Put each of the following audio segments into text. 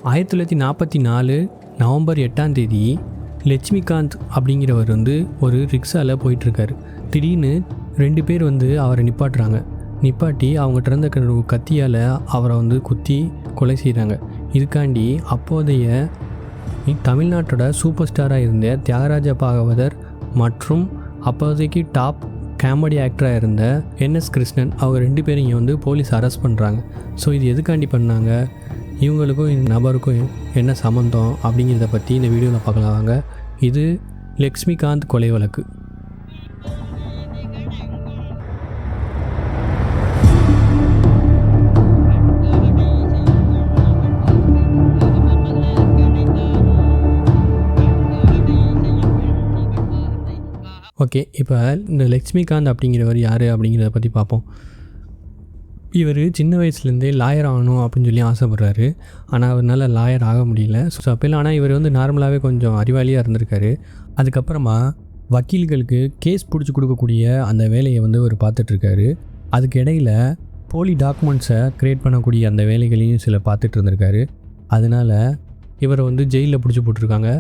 1944 November 8ஆம் தேதி லட்சுமிகாந்த் அப்படிங்கிறவர் வந்து ஒரு ரிக்ஷாவில் போயிட்டுருக்காரு. திடீர்னு 2 பேர் வந்து அவரை நிப்பாட்டுறாங்க. நிப்பாட்டி அவங்க திறந்த கத்தியால் அவரை வந்து குத்தி கொலை செய்கிறாங்க. இதுக்காண்டி அப்போதைய தமிழ்நாட்டோட சூப்பர் ஸ்டாராக இருந்த தியாகராஜ பாகவதர் மற்றும் அப்போதைக்கு டாப் காமெடி ஆக்டராக இருந்த என்எஸ் கிருஷ்ணன் அவங்க 2 பேரையும் வந்து போலீஸ் அரெஸ்ட் பண்ணுறாங்க. ஸோ இது எதுக்காண்டி பண்ணாங்க, இவங்களுக்கும் இந்த நபருக்கும் என்ன சம்மந்தம் அப்படிங்கிறத பற்றி இந்த வீடியோவில் பார்க்கலாம் வாங்க. இது லட்சுமிகாந்த் கொலை வழக்கு. ஓகே, இப்போ இந்த லட்சுமிகாந்த் அப்படிங்கிறவர் யார் அப்படிங்கிறத பற்றி பார்ப்போம். இவர் சின்ன வயசுலேருந்தே லாயர் ஆகணும் அப்படின்னு சொல்லி ஆசைப்பட்றாரு. ஆனால் அவரால் லாயர் ஆக முடியல. ஸோ அப்போல்லாம் ஆனால் இவர் வந்து நார்மலாகவே கொஞ்சம் அறிவாளியாக இருந்திருக்காரு. அதுக்கப்புறமா வக்கீல்களுக்கு கேஸ் பிடிச்சி கொடுக்கக்கூடிய அந்த வேலையை வந்து இவர் பார்த்துட்ருக்காரு. அதுக்கு இடையில் போலி டாக்குமெண்ட்ஸை க்ரியேட் பண்ணக்கூடிய அந்த வேலைகளையும் சில பார்த்துட்டு இருந்திருக்காரு. அதனால் இவரை வந்து ஜெயிலில் பிடிச்சி போட்டிருக்காங்க.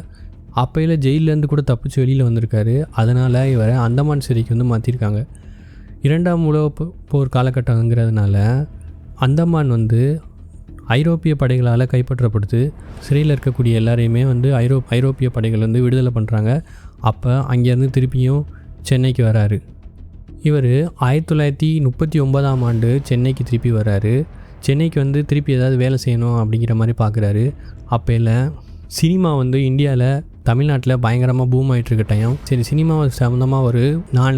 அப்போயில் ஜெயிலேருந்து கூட தப்பிச்சு வெளியில் வந்திருக்காரு. அதனால் இவரை அந்தமான் சிறைக்கு வந்து மாற்றிருக்காங்க. 2ஆம் உலக போர் காலகட்டங்கிறதுனால அந்தமான் வந்து ஐரோப்பிய படைகளால் கைப்பற்றப்படுது. சிறையில் இருக்கக்கூடிய எல்லாரையுமே வந்து ஐரோப்பிய படைகள் வந்து விடுதலை பண்ணுறாங்க. அப்போ அங்கேருந்து திருப்பியும் சென்னைக்கு வராரு. இவர் 1939ஆம் ஆண்டு சென்னைக்கு திருப்பி வர்றாரு. சென்னைக்கு வந்து திருப்பி ஏதாவது வேலை செய்யணும் அப்படிங்கிற மாதிரி பார்க்குறாரு. அப்போயில் சினிமா வந்து இந்தியாவில் தமிழ்நாட்டில் பயங்கரமாக பூம் ஆகிட்டுருக்க டைம். சரி, சினிமாவை சம்மந்தமாக ஒரு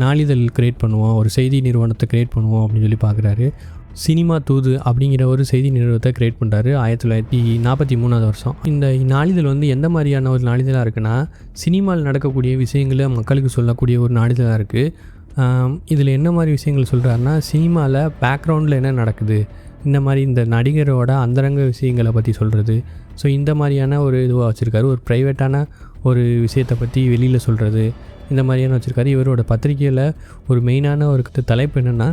நாளிதழ் க்ரியேட் பண்ணுவோம், ஒரு செய்தி நிறுவனத்தை க்ரியேட் பண்ணுவோம் அப்படின்னு சொல்லி பார்க்குறாரு. சினிமா தூது அப்படிங்கிற ஒரு செய்தி நிறுவனத்தை க்ரியேட் பண்ணுறாரு 1943 வருஷம். இந்த நாளிதழ் வந்து எந்த மாதிரியான ஒரு நாளிதழாக இருக்குன்னா, சினிமாவில் நடக்கக்கூடிய விஷயங்களை மக்களுக்கு சொல்லக்கூடிய ஒரு நாளிதழாக இருக்குது. இதில் என்ன மாதிரி விஷயங்கள் சொல்கிறாருன்னா, சினிமாவில் பேக்ரவுண்டில் என்ன நடக்குது, இந்த மாதிரி இந்த நடிகரோட அந்தரங்க விஷயங்களை பற்றி சொல்கிறது. ஸோ இந்த மாதிரியான ஒரு இதுவாக வச்சுருக்காரு. ஒரு ப்ரைவேட்டான ஒரு விஷயத்தை பற்றி வெளியில் சொல்கிறது, இந்த மாதிரியான வச்சுருக்காரு. இவரோட பத்திரிக்கையில் ஒரு மெயினான ஒரு தலைப்பு என்னென்னா,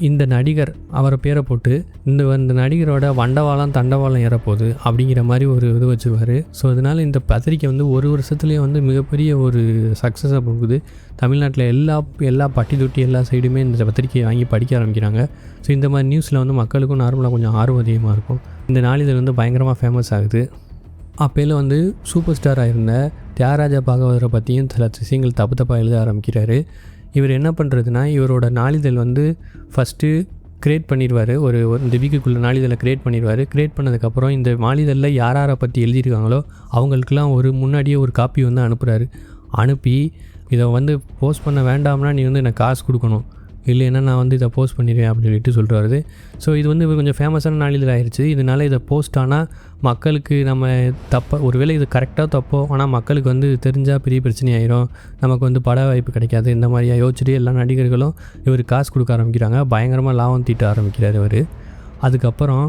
இந்த நடிகர் அவரை பேரை போட்டு இந்த நடிகரோட வண்டவாளம் தண்டவாளம் ஏறப்போகுது அப்படிங்கிற மாதிரி ஒரு இது வச்சுருவார். ஸோ அதனால் இந்த பத்திரிக்கை வந்து ஒரு வருஷத்துலேயே வந்து மிகப்பெரிய ஒரு சக்ஸஸாக போகுது. தமிழ்நாட்டில் எல்லா பட்டி தொட்டி எல்லா சைடுமே இந்த பத்திரிக்கையை வாங்கி படிக்க ஆரம்பிக்கிறாங்க. ஸோ இந்த மாதிரி நியூஸில் வந்து மக்களுக்கும் நார்மலாக கொஞ்சம் ஆர்வம் அதிகமாக இருக்கும். இந்த நாளிதழ் வந்து பயங்கரமாக ஃபேமஸ் ஆகுது. அப்போயில் வந்து சூப்பர் ஸ்டாராக இருந்த தியாகராஜ பாகவதரை பற்றியும் சில விஷயங்கள் தப்பாக எழுத ஆரம்பிக்கிறாரு. இவர் என்ன பண்ணுறதுனா, இவரோட நாளிதழ் வந்து ஃபஸ்ட்டு க்ரியேட் பண்ணிடுவார். ஒரு இந்த வீக்குக்குள்ளே நாளிதழை க்ரியேட் பண்ணிடுவார். க்ரியேட் பண்ணதுக்கப்புறம் இந்த நாளிதழில் யாரை பற்றி எழுதியிருக்காங்களோ அவங்களுக்கெல்லாம் முன்னாடியே ஒரு காப்பி வந்து அனுப்புகிறாரு. அனுப்பி இதை வந்து போஸ்ட் பண்ண வேண்டாம்னா நீ வந்து எனக்கு காசு கொடுக்கணும், இல்லைன்னா நான் வந்து இதை போஸ்ட் பண்ணிடுவேன் அப்படின்னு சொல்லிட்டு சொல்கிறாரு. ஸோ இது வந்து கொஞ்சம் ஃபேமஸான நாளிதழ் ஆயிடுச்சு. இதனால் இதை போஸ்ட் ஆனால் மக்களுக்கு நம்ம ஒருவேளை இது கரெக்டாக தப்போ, ஆனால் மக்களுக்கு வந்து தெரிஞ்சால் பெரிய பிரச்சனை ஆயிரும், நமக்கு வந்து பட வாய்ப்பு கிடைக்காது, இந்த மாதிரியாக யோசிச்சுட்டு எல்லா நடிகர்களும் இவர் காசு கொடுக்க ஆரம்பிக்கிறாங்க. பயங்கரமாக லாபம் தீட்ட ஆரம்பிக்கிறார் இவர். அதுக்கப்புறம்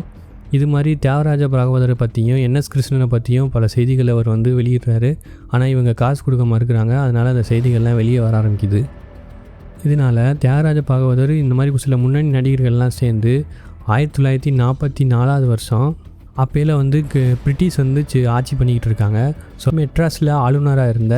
இது மாதிரி தியாகராஜ பாகவதரை பற்றியும் என்எஸ் கிருஷ்ணனை பற்றியும் பல செய்திகளை அவர் வந்து வெளியிடுறாரு. ஆனால் இவங்க காசு கொடுக்க மறுக்கிறாங்க. அதனால் அந்த செய்திகள்லாம் வெளியே வர ஆரம்பிக்குது. இதனால் தியாகராஜ பாகவதர் இந்த மாதிரி சில முன்னணி நடிகர்கள்லாம் சேர்ந்து 1944 வருஷம் அப்போயில் வந்து பிரிட்டிஷ் வந்து ஆட்சி பண்ணிக்கிட்டு இருக்காங்க. ஸோ மெட்ராஸில் ஆளுநராக இருந்த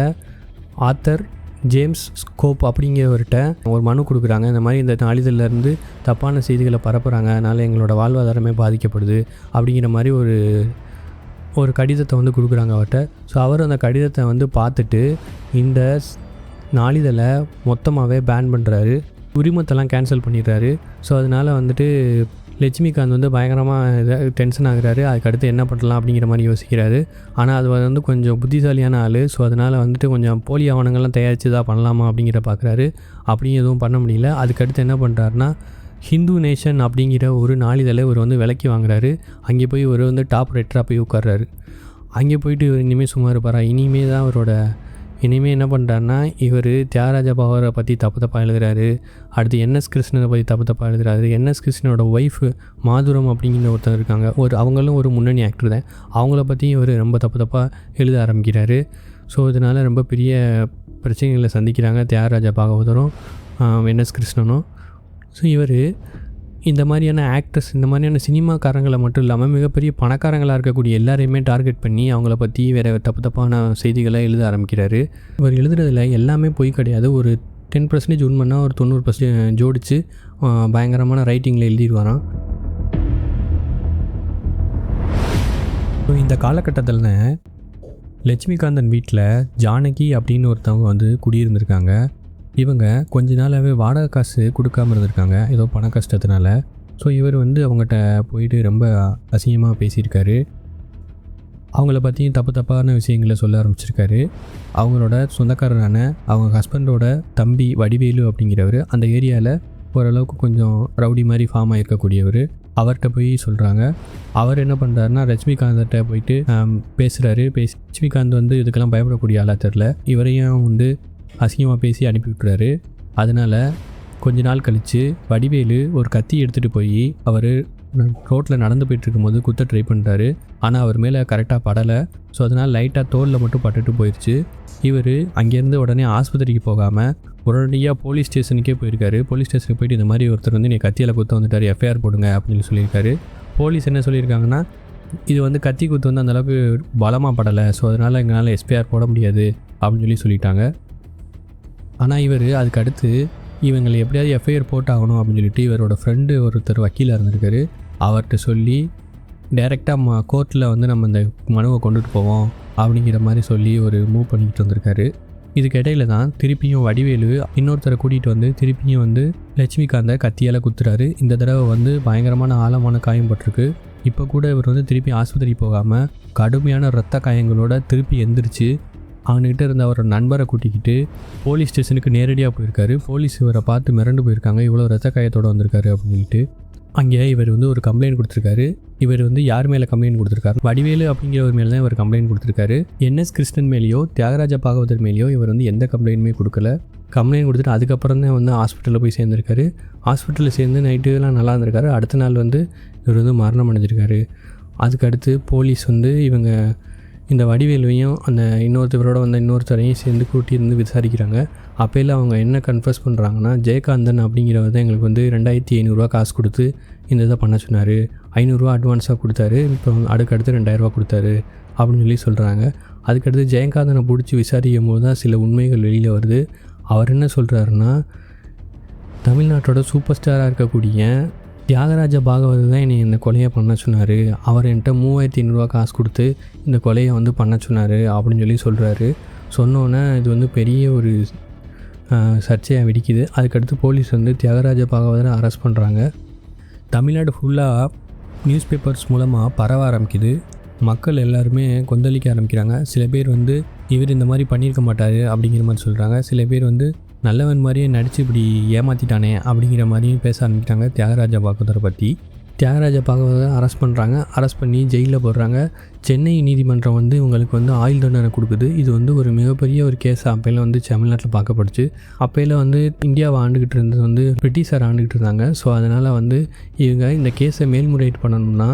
ஆத்தர் ஜேம்ஸ் ஸ்கோப் அப்படிங்கிறவர்கிட்ட ஒரு மனு கொடுக்குறாங்க. இந்த மாதிரி இந்த நாளிதழிலேருந்து தப்பான செய்திகளை பரப்புகிறாங்க, அதனால் எங்களோட வாழ்வாதாரமே பாதிக்கப்படுது அப்படிங்கிற மாதிரி ஒரு கடிதத்தை வந்து கொடுக்குறாங்க அவர்கிட்ட. ஸோ அவர் அந்த கடிதத்தை வந்து பார்த்துட்டு இந்த நாளிதழை மொத்தமாகவே பேன் பண்ணுறாரு, உரிமத்தெல்லாம் கேன்சல் பண்ணிடுறாரு. ஸோ அதனால் வந்துட்டு லட்சுமிகாந்த் வந்து பயங்கரமாக டென்ஷன் ஆகுறாரு. அதுக்கடுத்து என்ன பண்ணலாம் அப்படிங்கிற மாதிரி யோசிக்கிறாரு. ஆனால் அது வந்து கொஞ்சம் புத்திசாலியான ஆள். ஸோ அதனால் வந்துட்டு கொஞ்சம் போலி ஆவணங்கள்லாம் தயாரித்து தான் பண்ணலாமா அப்படிங்கிற பார்க்குறாரு. அப்படியும் எதுவும் பண்ண முடியல. அதுக்கடுத்து என்ன பண்ணுறாருனா, ஹிந்து நேஷன் அப்படிங்கிற ஒரு நாளிதழை இவர் வந்து விலைக்கு வாங்குறாரு. அங்கே போய் இவர் வந்து டாப் ரைட்டராக போய் உட்கார்றாரு. அங்கே போயிட்டு இவர் இனிமேல் சும்மா இருப்பாரா, இனிமேல் தான் இனிமேல் என்ன பண்ணுறாருனா, இவர் தியாகராஜ பாகவதரை பற்றி தப்பாக எழுதுறாரு. அடுத்து என்எஸ் கிருஷ்ணனை பற்றி தப்பாக எழுதுறாரு. என்எஸ் கிருஷ்ணனோட ஒய்ஃபு மாதுரம் அப்படிங்கிற ஒருத்தர் இருக்காங்க, அவங்களும் ஒரு முன்னணி ஆக்டர் தான், அவங்கள பற்றியும் இவர் ரொம்ப தப்பாக எழுத ஆரம்பிக்கிறாரு. ஸோ இதனால் ரொம்ப பெரிய பிரச்சனைகளை சந்திக்கிறாங்க தியாகராஜ பாகவதரும் என்எஸ் கிருஷ்ணனும். ஸோ இவர் இந்த மாதிரியான ஆக்டர்ஸ், இந்த மாதிரியான சினிமாக்காரங்களை மட்டும் இல்லாமல் மிகப்பெரிய பணக்காரங்களாக இருக்கக்கூடிய எல்லாரையுமே டார்கெட் பண்ணி அவங்கள பற்றி வேறு தப்பான செய்திகளை எழுத ஆரம்பிக்கிறாரு. இவர் எழுதுறதுல எல்லாமே பொய் கிடையாது. ஒரு 10% உண்மைன்னா ஒரு 90% ஜோடித்து பயங்கரமான ரைட்டிங்கில் எழுதிடுவாராம். இந்த காலகட்டத்தில் லட்சுமிகாந்தன் வீட்டில் ஜானகி அப்படின்னு ஒருத்தவங்க வந்து குடியிருந்திருக்காங்க. இவங்க கொஞ்ச நாளாகவே வாடகை காசு கொடுக்காமல் இருந்திருக்காங்க, ஏதோ பண கஷ்டத்தினால. ஸோ இவர் வந்து அவங்ககிட்ட போயிட்டு ரொம்ப அசிங்கமாக பேசியிருக்காரு. அவங்கள பற்றி தப்பான விஷயங்களை சொல்ல ஆரம்பிச்சிருக்காரு. அவங்களோட சொந்தக்காரரான அவங்க ஹஸ்பண்டோட தம்பி வடிவேலு அப்படிங்கிறவர் அந்த ஏரியாவில் ஓரளவுக்கு கொஞ்சம் ரவுடி மாதிரி ஃபார்ம் ஆகிருக்கக்கூடியவர். அவர்கிட்ட போய் சொல்கிறாங்க. அவர் என்ன பண்ணுறாருன்னா லட்சுமிகாந்த்கிட்ட போயிட்டு பேசுகிறாரு. லட்சுமிகாந்த் வந்து இதுக்கெல்லாம் பயப்படக்கூடிய ஆளாக தெரில. இவரையும் வந்து அசிங்கமாக பேசி அனுப்பி விட்டுறாரு. அதனால் கொஞ்ச நாள் கழித்து வடிவேலு ஒரு கத்தி எடுத்துகிட்டு போய் அவர் ரோட்டில் நடந்து போயிட்டுருக்கும்போது குத்த ட்ரை பண்ணுறாரு. ஆனால் அவர் மேலே கரெக்டாக படலை. ஸோ அதனால் லைட்டாக தோலில் மட்டும் பட்டுட்டு போயிடுச்சு. இவர் அங்கேருந்து உடனே ஆஸ்பத்திரிக்கு போகாமல் உடனடியாக போலீஸ் ஸ்டேஷனுக்கே போயிருக்காரு. போலீஸ் ஸ்டேஷனுக்கு போயிட்டு இந்த மாதிரி ஒருத்தர் வந்து நீ கத்தியால் குத்த வந்துட்டார், எஃப்ஐஆர் போடுங்க அப்படின்னு சொல்லியிருக்காரு. போலீஸ் என்ன சொல்லியிருக்காங்கன்னா, இது வந்து கத்தி குத்து வந்து அந்தளவுக்கு பலமாக படலை, ஸோ அதனால் எங்களால் எஃப்ஐஆர் போட முடியாது அப்படின்னு சொல்லிட்டாங்க. ஆனால் இவர் அதுக்கு அடுத்து இவங்களை எப்படியாவது எஃப்ஐஆர் போட்டாகணும் அப்படின்னு சொல்லிட்டு இவரோட ஃப்ரெண்டு ஒருத்தர் வக்கீலாக இருந்திருக்காரு. அவர்கிட்ட சொல்லி டைரெக்டாக கோர்ட்டில் வந்து நம்ம இந்த மனுவை கொண்டுட்டு போவோம் அப்படிங்கிற மாதிரி சொல்லி ஒரு மூவ் பண்ணிக்கிட்டு வந்திருக்காரு. இதுக்கு இடையில தான் திருப்பியும் வடிவேலு இன்னொருத்தரை கூட்டிகிட்டு வந்து திருப்பியும் வந்து லட்சுமிகாந்தை கத்தியால் குத்துறாரு. இந்த தடவை வந்து பயங்கரமான ஆழமான காயம் பட்டிருக்கு. இப்போ கூட இவர் வந்து திருப்பி ஆஸ்பத்திரி போகாமல் கடுமையான இரத்த காயங்களோட திருப்பி எந்திரிச்சு அவன்கிட்ட இருந்த அவரோட நண்பரை கூட்டிக்கிட்டு போலீஸ் ஸ்டேஷனுக்கு நேரடியாக போயிருக்காரு. போலீஸ் இவரை பார்த்து மிரண்டு போயிருக்காங்க, இவ்வளோ இரத்த காயத்தோடு வந்திருக்காரு அப்படின்னு சொல்லிட்டு. அங்கே இவர் வந்து ஒரு கம்ப்ளைண்ட் கொடுத்துருக்காரு. இவர் வந்து யார் மேலே கம்ப்ளைண்ட் கொடுத்துருக்காரு? வடிவேலு அப்படிங்கிறவர் மேலே தான் இவர் கம்ப்ளைண்ட் கொடுத்துருக்காரு. என்எஸ் கிருஷ்ணன் மேலேயோ தியாகராஜ பாகவதர் மேலேயோ இவர் வந்து எந்த கம்ப்ளைண்ட்டுமே கொடுக்கல. கம்ப்ளைண்ட் கொடுத்துட்டு அதுக்கப்புறம் தான் வந்து ஹாஸ்பிட்டலில் போய் சேர்ந்துருக்காரு. ஹாஸ்பிட்டலில் சேர்ந்து நைட்டுலாம் நல்லா இருந்திருக்காரு. அடுத்த நாள் வந்து இவர் வந்து மரணம் அடைஞ்சிருக்காரு. அதுக்கடுத்து போலீஸ் வந்து இவங்க இந்த வடிவேலுவையும் அந்த இன்னொருத்தவரோட வந்த இன்னொருத்தரையும் சேர்ந்து கூட்டியிருந்து விசாரிக்கிறாங்க. அப்போயில் அவங்க என்ன கன்ஃபர்ஸ் பண்ணுறாங்கன்னா, ஜெயகாந்தன் அப்படிங்கிறவர் தான் எங்களுக்கு வந்து 2500 காசு கொடுத்து இந்த இதை பண்ண சொன்னார். 500 அட்வான்ஸாக கொடுத்தாரு, இப்போ அடுத்தடுத்து 2000 கொடுத்தாரு அப்படின்னு சொல்கிறாங்க. அதுக்கடுத்து ஜெயகாந்தனை பிடிச்சி விசாரிக்கும் போது தான் சில உண்மைகள் வெளியில் வருது. அவர் என்ன சொல்கிறாருன்னா, தமிழ்நாட்டோட சூப்பர் ஸ்டாராக இருக்கக்கூடிய தியாகராஜ பாகவதர் தான் என்னை இந்த கொலையை பண்ண சொன்னார். அவர் என்கிட்ட 3500 காசு கொடுத்து இந்த கொலையை வந்து பண்ண சொன்னார் அப்படின்னு சொல்கிறாரு. சொன்னோன்னே இது வந்து பெரிய ஒரு சர்ச்சையாக வெடிக்குது. அதுக்கடுத்து போலீஸ் வந்து தியாகராஜ பாகவதரை அரெஸ்ட் பண்ணுறாங்க. தமிழ்நாடு ஃபுல்லாக நியூஸ் பேப்பர்ஸ் மூலமாக பரவ ஆரம்பிக்குது. மக்கள் எல்லாருமே கொந்தளிக்க ஆரம்பிக்கிறாங்க. சில பேர் வந்து இவர் இந்த மாதிரி பண்ணியிருக்க மாட்டார் அப்படிங்கிற மாதிரி சொல்கிறாங்க. சில பேர் வந்து நல்லவன் மாதிரியே நடித்து இப்படி ஏமாற்றிட்டானே அப்படிங்கிற மாதிரியும் பேச ஆரம்பிக்கிறாங்க தியாகராஜ பாகவதரை பற்றி. தியாகராஜ பாகவதரை அரெஸ்ட் பண்ணுறாங்க. அரெஸ்ட் பண்ணி ஜெயிலில் போடுறாங்க. சென்னை நீதிமன்றம் வந்து இவங்களுக்கு வந்து ஆயுள் தண்டனை கொடுக்குது. இது வந்து ஒரு மிகப்பெரிய ஒரு கேஸ் அப்போயில் வந்து தமிழ்நாட்டில் பார்க்கப்படுச்சு. அப்போயில் வந்து இந்தியாவை ஆண்டுக்கிட்டு இருந்தது வந்து பிரிட்டிஷார் ஆண்டுக்கிட்டு இருந்தாங்க. ஸோ அதனால் வந்து இவங்க இந்த கேஸை மேல்முறையீடு பண்ணணும்னா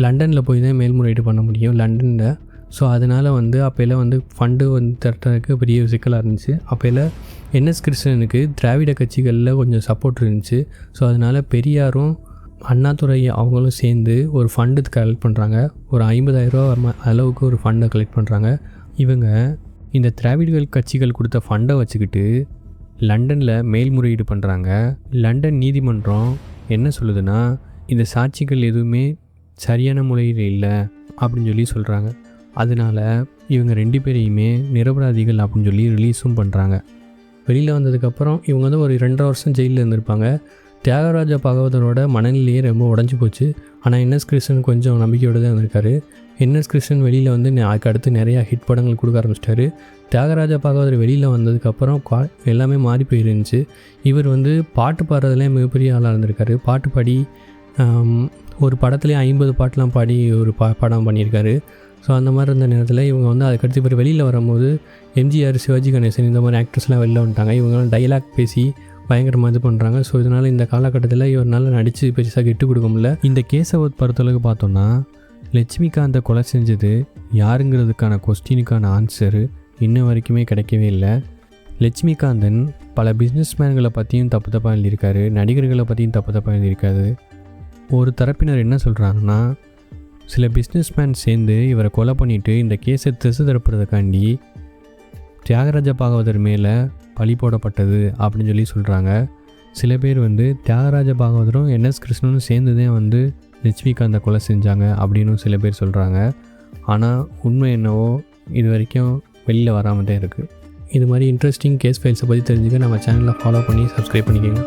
லண்டனில் போய் தான் மேல்முறையீடு பண்ண முடியும், லண்டனில். ஸோ அதனால் வந்து அப்போயில் வந்து ஃபண்டு வந்து திரட்டுறதுக்கு பெரிய சிக்கலாக இருந்துச்சு. அப்போயில் என்எஸ் கிருஷ்ணனுக்கு திராவிட கட்சிகளில் கொஞ்சம் சப்போர்ட் இருந்துச்சு. ஸோ அதனால் பெரியாரும் அண்ணாதுரை அவங்களும் சேர்ந்து ஒரு ஃபண்டு கலெக்ட் பண்ணுறாங்க. ஒரு 50,000 அளவுக்கு ஒரு ஃபண்டை கலெக்ட் பண்ணுறாங்க. இவங்க இந்த திராவிட கட்சிகள் கொடுத்த ஃபண்டை வச்சுக்கிட்டு லண்டனில் மேல்முறையீடு பண்ணுறாங்க. லண்டன் நீதிமன்றம் என்ன சொல்லுதுன்னா, இந்த சாட்சிகள் எதுவுமே சரியான முறையில் இல்லை அப்படின்னு சொல்கிறாங்க. அதனால் இவங்க 2 பேரையுமே நிரபராதிகள் அப்படின்னு சொல்லி ரிலீஸும் பண்ணுறாங்க. வெளியில் வந்ததுக்கப்புறம் இவங்க வந்து ஒரு 2.5 வருஷம் ஜெயிலில் இருந்திருப்பாங்க. தியாகராஜ பாகவதரோட மனநிலையே ரொம்ப உடஞ்சி போச்சு. ஆனால் என்எஸ் கிருஷ்ணன் கொஞ்சம் நம்பிக்கையோடு தான் இருந்திருக்காரு. என்எஸ் கிருஷ்ணன் வெளியில் வந்து அதுக்கு அடுத்து நிறையா ஹிட் படங்கள் கொடுக்க ஆரம்பிச்சிட்டாரு. தியாகராஜ பாகவதர் வெளியில் வந்ததுக்கப்புறம் எல்லாமே மாறி போயிருந்துச்சு. இவர் வந்து பாட்டு பாடுறதுலேயே மிகப்பெரிய ஆளாக இருந்திருக்காரு. பாட்டு பாடி ஒரு படத்துலேயே 50 பாட்டெலாம் பாடி ஒரு படம் பண்ணியிருக்காரு. ஸோ அந்த மாதிரி இருந்த நேரத்தில் இவங்க வந்து அதுக்கடுத்து இப்போ வெளியில் வரும்போது எம்ஜிஆர், சிவாஜி கணேசன் இந்த மாதிரி ஆக்டர்ஸ்லாம் வெளில வந்துட்டாங்க. இவங்களாம் டைலாக் பேசி பயங்கரமாக இது பண்ணுறாங்க. ஸோ இதனால் இந்த காலகட்டத்தில் இவரால் நடித்து பெருசாக கெட்டு கொடுக்க முடியல. இந்த கேஸை பொறுத்தளவுக்கு பார்த்தோன்னா, லட்சுமிகாந்தை கொலை செஞ்சது யாருங்கிறதுக்கான கொஸ்டினுக்கான ஆன்சரு இன்ன வரைக்குமே கிடைக்கவே இல்லை. லட்சுமிகாந்தன் பல பிஸ்னஸ்மேன்களை பற்றியும் தப்பு தப்பாக எழுதியிருக்காரு, நடிகர்களை பற்றியும் தப்பு தப்பாக எழுதியிருக்காரு. ஒரு தரப்பினர் என்ன சொல்கிறாங்கன்னா, சில பிஸ்னஸ்மேன் சேர்ந்து இவரை கொலை பண்ணிவிட்டு இந்த கேஸை திசை திருப்புறதுக்காண்டி தியாகராஜ பாகவதர் மேலே பழி போடப்பட்டது அப்படின்னு சொல்லி சொல்கிறாங்க. சில பேர் தியாகராஜ பாகவதரும் என்எஸ் கிருஷ்ணனும் சேர்ந்து தான் லட்சுமிகாந்தை கொலை செஞ்சாங்க அப்படின்னு சில பேர் சொல்கிறாங்க. ஆனால் உண்மை என்னவோ இது வரைக்கும் வெளியில் வராமல் தான் இருக்குது. இது மாதிரி இன்ட்ரெஸ்டிங் கேஸ் ஃபைல்ஸை பற்றி தெரிஞ்சுக்க நம்ம சேனலை ஃபாலோ பண்ணி சப்ஸ்கிரைப் பண்ணிக்கோங்க.